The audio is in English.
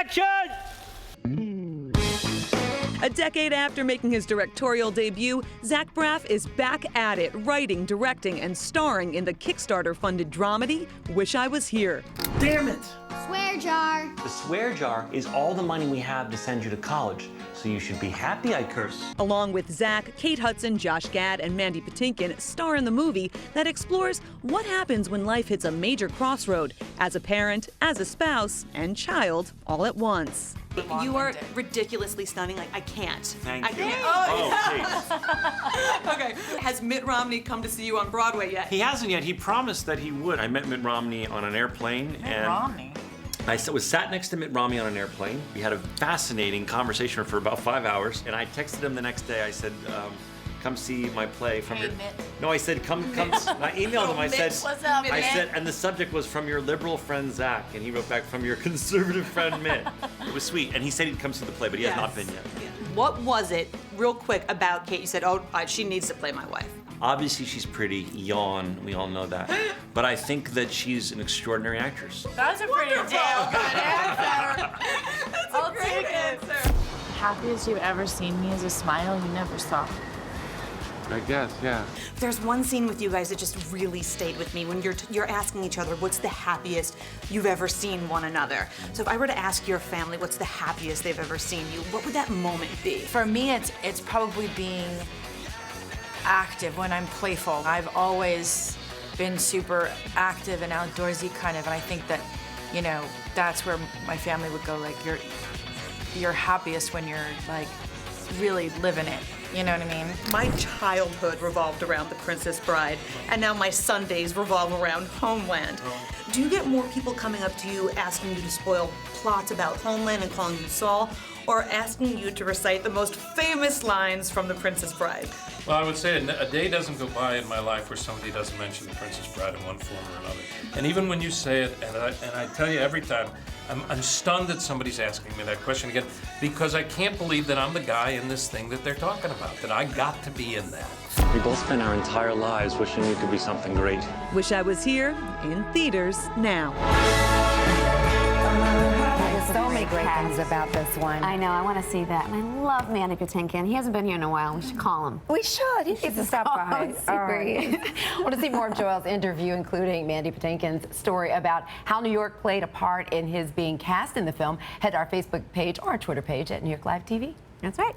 Action! A decade after making his directorial debut, Zach Braff is back at it, writing, directing, and starring in the Kickstarter-funded dramedy, Wish I Was Here. Damn it! Swear jar. The swear jar is all the money we have to send you to college, so you should be happy I curse. Along with Zach, Kate Hudson, Josh Gad, and Mandy Patinkin star in the movie that explores what happens when life hits a major crossroad as a parent, as a spouse, and child all at once. You are ridiculously stunning. Like, I can't. Thank I you. can't. Oh, Okay. Has Mitt Romney come to see you on Broadway yet? He hasn't yet. He promised that he would. I met Mitt Romney on an airplane. Romney. I was sat next to Mitt Romney on an airplane. We had a fascinating conversation for about 5 hours, and I texted him the next day. I said, come see my play from your... Mitt. No, I said, come. I emailed him. I said, What's up, I Mitt? said, and the subject was from your liberal friend Zach, and he wrote back from your conservative friend Mitt. It was sweet, and he said he'd come see the play, but he has not been yet. What was it, real quick, about Kate? You said, oh, she needs to play my wife. Obviously, she's pretty. Yawn. We all know that. But I think that she's an extraordinary actress. That's a pretty damn good answer. That's I'll take it. Happiest you've ever seen me is a smile you never saw. I guess, yeah. There's one scene with you guys that just really stayed with me when you're asking each other, what's the happiest you've ever seen one another? So if I were to ask your family, what's the happiest they've ever seen you, what would that moment be? For me, it's probably being active when I'm playful. I've always been super active and outdoorsy kind of, and I think that, you know, that's where my family would go, like, you're happiest when you're, like, really living it. You know what I mean? My childhood revolved around The Princess Bride, and now my Sundays revolve around Homeland. Do you get more people coming up to you asking you to spoil plots about Homeland and calling you Saul, or asking you to recite the most famous lines from The Princess Bride? Well, I would say a day doesn't go by in my life where somebody doesn't mention The Princess Bride in one form or another. And even when you say it, and I tell you every time, I'm stunned that somebody's asking me that question again, because I can't believe that I'm the guy in this thing that they're talking about, that I got to be in that. We both spent our entire lives wishing you could be something great. Wish I Was Here, in theaters now. There's so many great things about this one. I know, I want to see that. And I love Mandy Patinkin. He hasn't been here in a while. We should call him. We should. He needs to stop by. All right. Want to see more of Joel's interview, including Mandy Patinkin's story about how New York played a part in his being cast in the film? Head to our Facebook page or our Twitter page at New York Live TV. That's right.